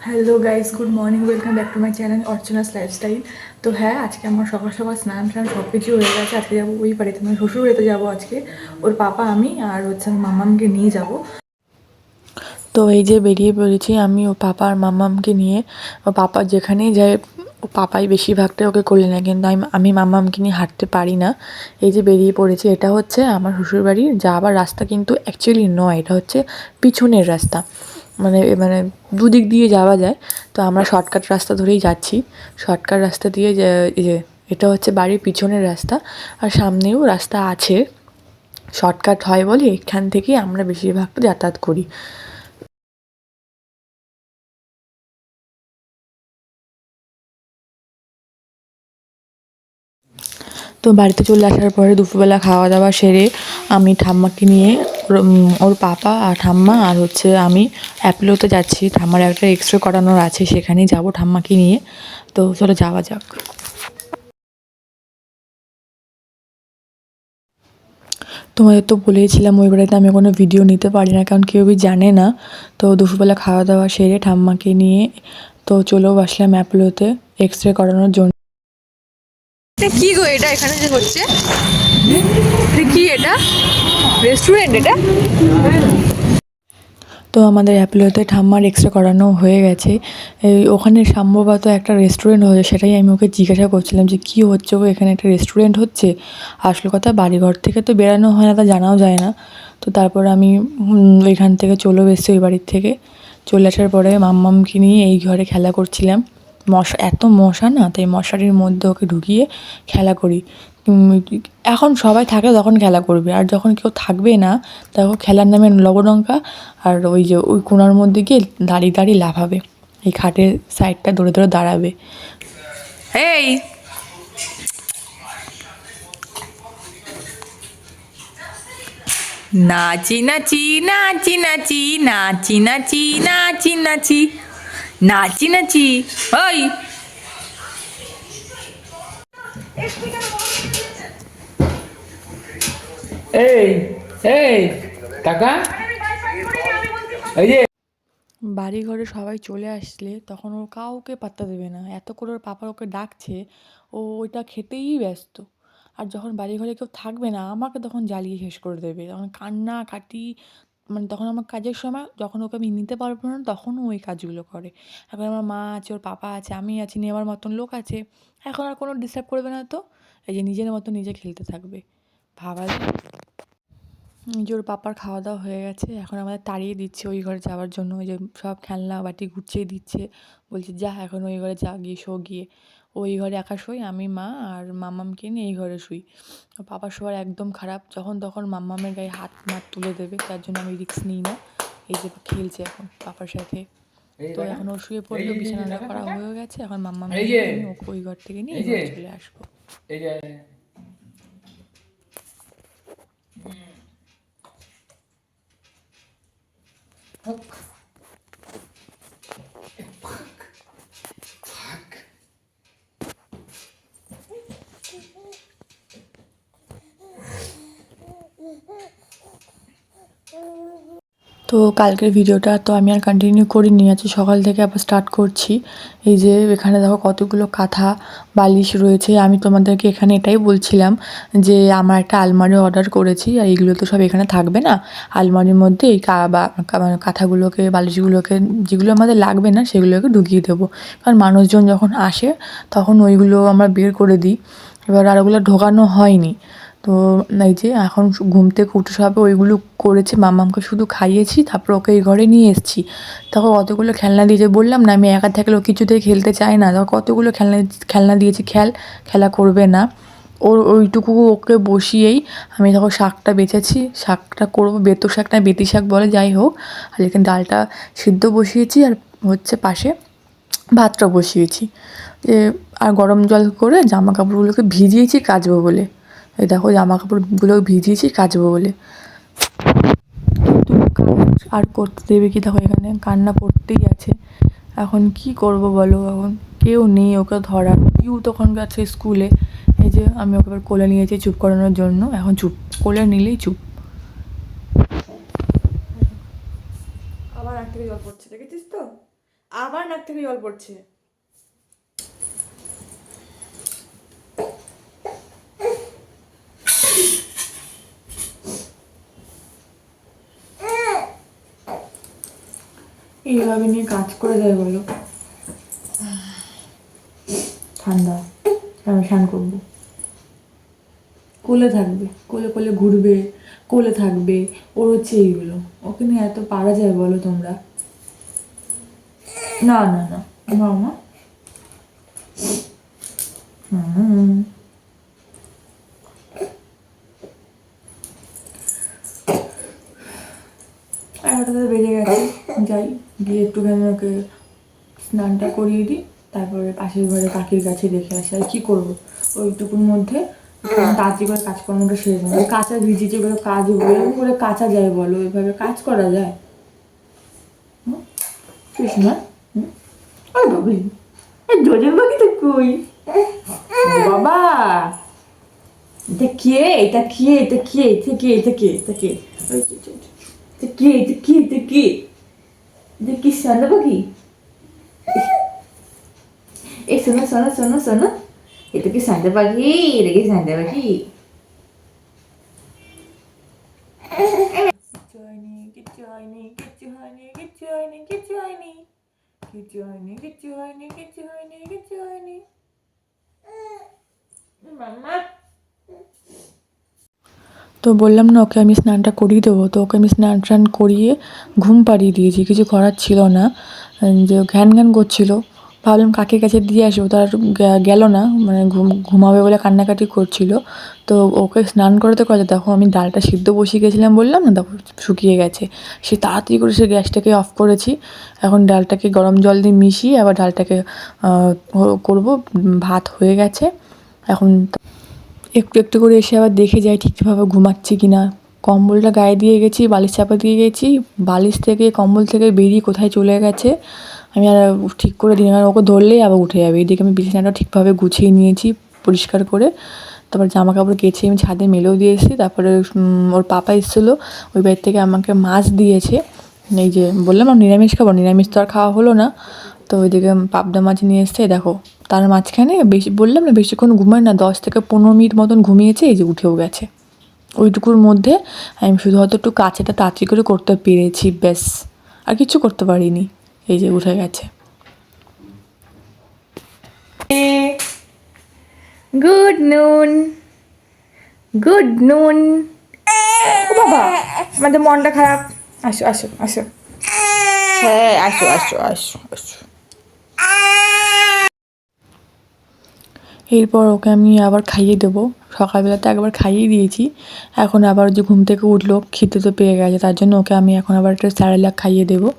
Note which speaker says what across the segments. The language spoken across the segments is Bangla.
Speaker 1: Hello guys, good morning, welcome back to my channel Archana's lifestyle. তো হ্যাঁ, আজকে আমার সকাল সকাল স্নান টান সব কিছু হয়ে গেছে। আজকে যাবো ওই বাড়িতে, মানে শ্বশুর বাড়িতে যাবো আজকে। ওর পাপা, আমি আর হচ্ছে আমি মামামকে নিয়ে যাব। তো এই যে বেরিয়ে পড়েছি আমি ও পাপা আর মামামকে নিয়ে। ও পাপা যেখানেই যায় ও পাপাই বেশিরভাগটাই ওকে কোলে নেয়, কিন্তু আমি মামামকে নিয়ে হাঁটতে পারি না। এই যে বেরিয়ে পড়েছি, এটা হচ্ছে আমার শ্বশুরবাড়ির যাওয়ার রাস্তা, কিন্তু অ্যাকচুয়ালি নয়, এটা হচ্ছে পিছনের রাস্তা। মানে মানে দুদিক দিয়ে যাওয়া যায়। তো আমরা শর্টকাট রাস্তা ধরেই যাচ্ছি। শর্টকাট রাস্তা দিয়ে এই যে এটা হচ্ছে বাড়ির পিছনের রাস্তা, আর সামনেও রাস্তা আছে। শর্টকাট হয় বলে এখান থেকেই আমরা বেশিরভাগটা যাতায়াত করি। তো বাড়িতে চলে আসার পরে দুপুরবেলা খাওয়া দাওয়া সেরে আমি ঠাম্মাকে নিয়ে ওর পাপা আর ঠাম্মা আর হচ্ছে আমি অ্যাপোলোতে যাচ্ছি। ঠাম্মার একটা এক্স রে করানোর আছে, সেখানেই যাব ঠাম্মাকে নিয়ে। তো চলো যাওয়া যাক। তোমাদের তো বলেইছিলাম ওই বাড়িতে আমি কোনো ভিডিও নিতে পারি না, কারণ কেউই জানে না। তো দুপুরবেলা খাওয়া দাওয়া সেরে ঠাম্মাকে নিয়ে তো চলেও আসলাম অ্যাপোলোতে এক্স রে করানোর জন্য। কি গো এটা এখানে যে হচ্ছে, কি এটা রেস্টুরেন্ট এটা? তো আমাদের অ্যাপোলোতে ঠাম্মার এক্স রে করানো হয়ে গেছে। এই ওখানে সম্ভবত একটা রেস্টুরেন্ট হয়েছে, সেটাই আমি ওকে জিজ্ঞাসা করছিলাম যে কী হচ্ছে গো, এখানে একটা রেস্টুরেন্ট হচ্ছে? আসল কথা বাড়িঘর থেকে তো বেরানো হয় না, তা জানাও যায় না। তো তারপর আমি ওইখান থেকে চলেও এসেছি, ওই বাড়ির থেকে চলে আসার পরে মাম্মামকে নিয়ে এই ঘরে খেলা করছিলাম। মশা, এত মশা না, তাই মশারির মধ্যে ওকে ঢুকিয়ে খেলা করি। এখন সবাই থাকে তখন খেলা করবে, আর যখন কেউ থাকবে না তখন খেলার নামে লবডঙ্কা আর ওই যে ওই কোণার মধ্যে গিয়ে দাঁড়িয়ে দাঁড়িয়ে লাফাবে, এই খাটের সাইডটা ধরে ধরে দাঁড়াবে। এই নাচি নাচি নাচি নাচি নাচি নাচি নাচি নাচি নাচি নাচি ওই
Speaker 2: এই এই কাকা এই যে
Speaker 1: বাড়ি ঘরে সবাই চলে আসলে তখন ও কাউকে পাত্তা দেবে না, এত করে ওর পাপা ওকে ডাকছে, ও ওইটা খেতেই ব্যস্ত। আর যখন বাড়ি ঘরে কেউ থাকবে না আমাকে তখন জ্বালিয়ে শেষ করে দেবে, তখন কান্না কাটি। মানে তখন আমার কাজের সময় যখন ওকে আমি নিতে পারবো না তখন ও ওই কাজগুলো করে। এখন আমার মা আছে, ওর পাপা আছে, আমি আছি, নেওয়ার মতন লোক আছে, এখন আর কোনো ডিস্টার্ব করবে না। তো এই যে নিজের মতো নিজে খেলতে থাকবে, ভাবা যায়? যে ওর পাপার খাওয়া দাওয়া হয়ে গেছে, এখন আমাদের তাড়িয়ে দিচ্ছে ওই ঘরে যাওয়ার জন্য। ওই যে সব খেলনা বাটি গুছিয়ে দিচ্ছে, বলছে যা এখন ওই ঘরে যা, গিয়ে শো গিয়ে। ওই ঘরে একা শুই, আমি মা আর মাম্মামকে নিয়ে এই ঘরে শুই। ওর পাপার শোয়ার একদম খারাপ, যখন তখন মাম্মামের গায়ে হাত মাত তুলে দেবে, তার জন্য আমি রিস্ক নিই না। এই যে খেলছে এখন পাপার সাথে।
Speaker 2: এই
Speaker 1: তো
Speaker 2: টাকা
Speaker 1: এখন ও শুয়ে
Speaker 2: এই
Speaker 1: পড়লো,
Speaker 2: যে এই যে
Speaker 1: বিছানাটা
Speaker 2: টাকা
Speaker 1: করা
Speaker 2: টাকা
Speaker 1: হয়ে গেছে, এখন মাম্মামকে
Speaker 2: এই যে
Speaker 1: নিয়ে আমি ওকে ওই ঘর থেকে নিয়ে
Speaker 2: এই
Speaker 1: এই
Speaker 2: যে
Speaker 1: ঘরে চলে আসবো।
Speaker 2: এই যে
Speaker 1: তো কালকের ভিডিওটা তো আমি আর কন্টিনিউ করিনি, আজকে সকাল থেকে আবার স্টার্ট করছি। এই যে এখানে দেখো কতগুলো কাঁথা বালিশ রয়েছে। আমি তোমাদেরকে এখানে এটাই বলছিলাম যে আমার একটা আলমারি অর্ডার করেছি, আর এইগুলো তো সব এখানে থাকবে না। আলমারির মধ্যে এই মানে কাঁথাগুলোকে, বালিশগুলোকে, যেগুলো আমাদের লাগবে না সেগুলোকে ঢুকিয়ে দেবো। কারণ মানুষজন যখন আসে তখন ওইগুলো আমরা বের করে দিই, এবার আর ওগুলো ঢোকানো হয়নি। তো এই যে এখন ঘুম থেকে উঠে সবে ওইগুলো করেছি, মাম্মামকে শুধু খাইয়েছি, তারপর ওকে এই ঘরে নিয়ে এসেছি। তখন কতগুলো খেলনা দিয়েছে, বললাম না আমি একা থাকলে ও কিছুতেই খেলতে চায় না। তখন কতগুলো খেলনা খেলনা দিয়েছি, খেলা করবে না। ওর ওইটুকু ওকে বসিয়েই আমি তখন শাকটা বেছেছি, শাকটা করবো, বেতো শাক না বেতি শাক বলে, যাই হোক। আর এখানে ডালটা সিদ্ধ বসিয়েছি, আর হচ্ছে পাশে ভাতটা বসিয়েছি। এ আর গরম জল করে জামা কাপড়গুলোকে ভিজিয়েছি কাচবো বলে। এই দেখো জামা কাপড়গুলো ভিজিয়েছি কাচবো বলে। কিন্তু কাজ আর করতে দেবে কি, দেখো এখানে কান্না করতেই আছে। এখন কি করব বলো, এখন কেউ নেই ওকে ধরার। পিউ তখন গেছে স্কুলে। এই যে আমি ওকে এবার কোলে নিয়েছি চুপ করানোর জন্য, এখন চুপ, কোলে নিলেই চুপ। আবার এক থেকে জল পড়ছে, দেখেছিস তো? আবার নাক থেকে জল পড়ছে। এইভাবে নিয়ে কাজ করে যায় বলো? ঠান্ডা, আমি স্নান করবো। কোলে থাকবে, কোলে কোলে ঘুরবে, কোলে থাকবে, ওর হচ্ছে এইগুলো। ওকে নিয়ে এত পারা যায় বলো তোমরা? না না না, মামা। হুম। 11টা বেজে গেছে, যাই গিয়ে একটুখানি ওকে স্নানটা করিয়ে দিই, তারপরে পাশের ঘরে কাকির কাছে রেখে আসি। আর কি করবো, ওইটুকুর মধ্যে তাড়াতাড়ি করে কাজকর্মটা সেরে যাবে। কাঁচা ভিজি যেগুলো কাজ এরকম করে কাঁচা যায় বলো? এভাবে কাজ করা যায়? কৃষ্ণা, ওই বাবলি, জোরের বাকিটা কই? বাবা, এটা কে? এটা কে? এটা কে? এটা কে? এটা কে? এটা কে? এটা কে? এটা কি? এটা কি? এটা কি সাদা পাখি? এই শোনো শোনো শোনো শোনো, এটা কি সাদা পাখি? এটা কি সাদা পাখি? কিচ্ছু হয়নি, কিচ্ছু হয়নি, কিচ্ছু হয়নি, কিচ্ছু হয়নি, কিচ্ছু হয়নি, কিচ্ছু হয়নি, কিচ্ছু হয়নি, কিচ্ছু হয়নি, কিচ্ছু হয়নি। মাম্মা, তো বললাম না ওকে আমি স্নানটা করিয়ে দেবো, তো ওকে আমি স্নান টান করিয়ে ঘুম পাড়িয়ে দিয়েছি, কিছু করার ছিল না। যে ঘ্যান ঘ্যান করছিল, ভাবলাম কাকির কাছে দিয়ে আসবো, তার গেল না, মানে ঘুমাবে বলে কান্নাকাটি করছিল। তো ওকে স্নান করাতে করাতে দেখো আমি ডালটা সিদ্ধ বসিয়ে গেছিলাম বললাম না, দেখো শুকিয়ে গেছে। সে তাড়াতাড়ি করে সে গ্যাসটাকে অফ করেছি। এখন ডালটাকে গরম জল দিয়ে মিশিয়ে আবার ডালটাকে করবো। ভাত হয়ে গেছে এখন। একটু একটু করে এসে আবার দেখে যাই ঠিকঠাকভাবে ঘুমাচ্ছি কি না। কম্বলটা গায়ে দিয়ে গেছি, বালিশ চাপা দিয়ে গেছি, বালিশ থেকে কম্বল থেকে বেরিয়ে কোথায় চলে গেছে আমি আর ঠিক করে দিই না, কারণ ওকে ধরলেই আবার উঠে যাবে। এদিকে আমি বিছানাটা ঠিকভাবে গুছিয়ে নিয়েছি পরিষ্কার করে, তারপর জামা কাপড় কেচে আমি ছাদে মেলেও দিয়ে এসেছি। তারপরে ওর পাপা এসেছিলো ওই বাড়ি থেকে, আমাকে মাছ দিয়েছে। এই যে বললাম আমি নিরামিষ খাবো, নিরামিষ তো আর খাওয়া হলো না। তো ওইদিকে পাবদা মাছ নিয়ে এসছে দেখো। তার মাঝখানে বেশি বললাম না বেশিক্ষণ ঘুমায় না, 10 থেকে 15 মিনিট মতন ঘুমিয়েছে, এই যে উঠেও গেছে। ওইটুকুর মধ্যে আমি শুধু হয়তো একটু কাছেটা তাড়াতাড়ি করে করতে পেরেছি, ব্যাস, আর কিছু করতে পারিনি। এই যে উঠে গেছে। গুড নুন, গুড নুন। ও বাবা, আমাদের মনটা খারাপ। আসো আসো আসো, হ্যাঁ আসো আসো আসো আসো। এরপর ওকে আমি আবার খাইয়ে দেবো। সকালবেলাতে একবার খাইয়ে দিয়েছি, এখন আবার যে ঘুম থেকে উঠলো খিদে তো পেয়ে গেছে, তার জন্য ওকে আমি এখন আবার একটা স্যারেলাক খাইয়ে দেবো।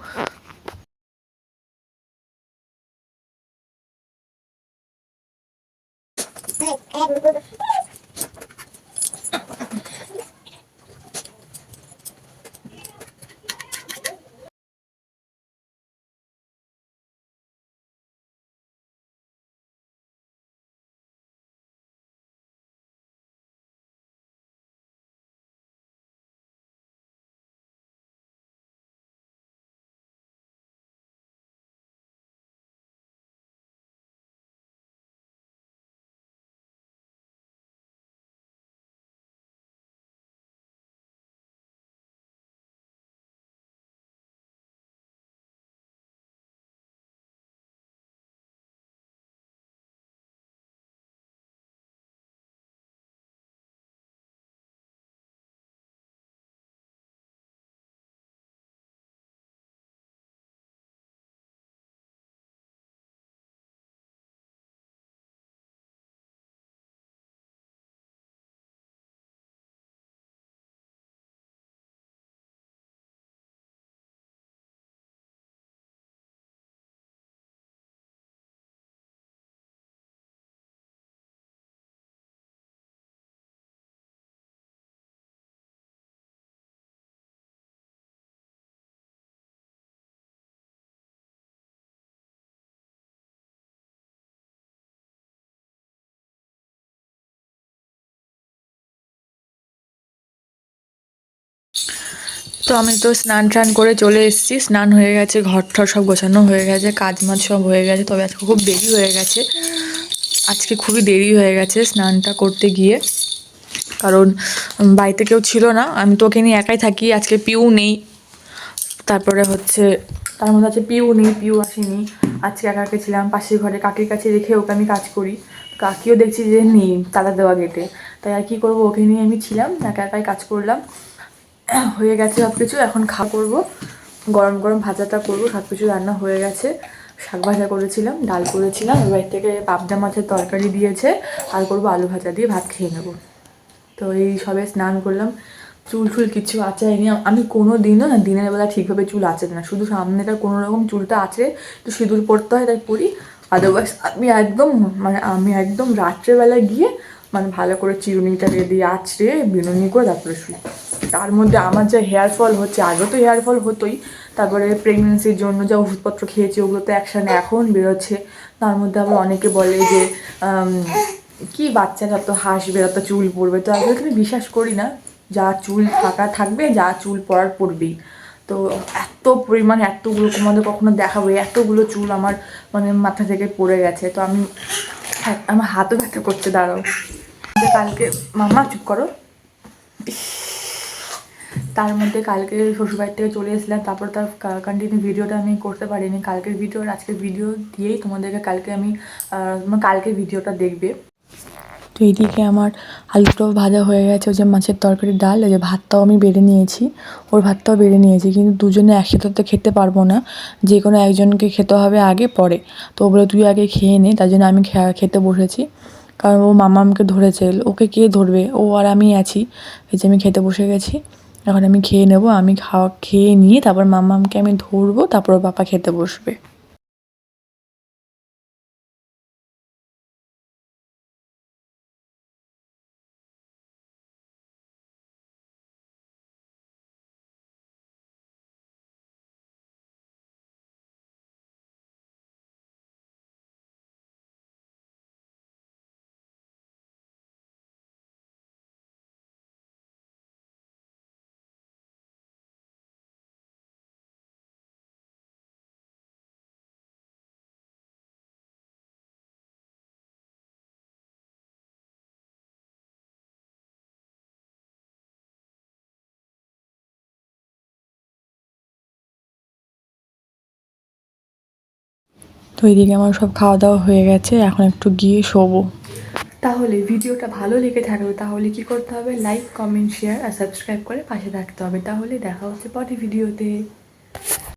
Speaker 1: তো আমি তো স্নান টান করে চলে এসেছি, স্নান হয়ে গেছে, ঘর ঠর সব গোছানো হয়ে গেছে, কাজ মাজ সব হয়ে গেছে। তবে আজকে খুব দেরি হয়ে গেছে, আজকে খুবই দেরি হয়ে গেছে স্নানটা করতে গিয়ে, কারণ বাড়িতে কেউ ছিল না, আমি তো ওকে নিয়ে একাই থাকি। আজকে পিউ নেই, তারপরে হচ্ছে তার মধ্যে আছে পিউ নেই, পিউ আসেনি, আজকে একা একা ছিলাম। পাশের ঘরে কাকির কাছে রেখে ওকে আমি কাজ করি, কাকিও দেখছি যে নেই তালা দেওয়া গেটে, তাই আর কী করবো, ওকে নিয়ে আমি ছিলাম, একা একাই কাজ করলাম। হয়ে গেছে সব কিছু, এখন করবো, গরম গরম ভাজাটা করবো, সব কিছু রান্না হয়ে গেছে। শাক ভাজা করেছিলাম, ডাল করেছিলাম, এবার থেকে পাবদা মাছের তরকারি দিয়েছে, আর করবো আলু ভাজা দিয়ে ভাত খেয়ে নেবো। তো এই সবে স্নান করলাম, চুল টুল কিছু আঁচড়াইনি। আমি কোনো দিনও না দিনের বেলা ঠিকভাবে চুল আঁচড়ে না, শুধু সামনেটা কোনো রকম চুলটা আঁচড়ে একটু সিঁদুর পড়তে হয় তাই পরি, আদারওয়াইজ আমি একদম রাত্রেবেলা গিয়ে ভালো করে চিরুনিটা দিয়ে আঁচড়ে বিনুনি করে তারপরে শুই। তার মধ্যে আমার যা হেয়ার ফল হচ্ছে, আগে তো হেয়ার ফল হতোই, তারপরে প্রেগনেন্সির জন্য যা ওষুধপত্র খেয়েছি ওগুলো তো একসাথে এখন বেরোচ্ছে। তার মধ্যে আবার অনেকে বলে যে কি বাচ্চারা তো হাসবে, তো চুল পড়বে, তো আমি এখানে বিশ্বাস করি না, যা চুল থাকা থাকবে, যা চুল পড়ার পড়বেই। তো এত পরিমাণে এতগুলো তোমাদের কখনো দেখাবো, এতগুলো চুল আমার মাথা থেকে পড়ে গেছে। তো আমার হাতও ব্যথা করছে, দাঁড়াও। কালকে মামা চুপ করো। তার মধ্যে কালকে শ্বশুরবাড়ি থেকে চলে এসেছিলাম, তারপর তার কন্টিনিউ ভিডিওটা আমি করতে পারিনি। কালকের ভিডিও আর আজকের ভিডিও দিয়েই তোমাদেরকে কালকে ভিডিওটা দেখবে। তো এইদিকে আমার আলুটাও ভাজা হয়ে গেছে, ওই যে মাছের তরকারি, ডাল, ওই যে ভাতটাও আমি বেড়ে নিয়েছি, ওর ভাতটাও বেড়ে নিয়েছি, কিন্তু দুজনে একসাথে তো খেতে পারবো না, যে কোনো একজনকে খেতে হবে আগে, পরে। তো ও বলে তুই আগে খেয়ে নে, তার জন্য আমি খেতে বসেছি, কারণ ও মামামকে ধরেছে, ওকে কে ধরবে, ও আর আমি আছি, এই যে আমি খেতে বসে গেছি। এখন আমি খেয়ে নেবো, আমি খেয়ে নিয়ে তারপর মামামকে আমি ধরবো, তারপর ওর পাপা খেতে বসবে। তো এইদিকে আমার সব খাওয়া দাওয়া হয়ে গেছে, এখন একটু গিয়ে শোবো। তাহলে ভিডিওটা ভালো লেগে থাকবে তাহলে কি করতে হবে, লাইক কমেন্ট শেয়ার আর সাবস্ক্রাইব করে পাশে থাকতে হবে। তাহলে দেখা হচ্ছে পরের ভিডিওতে।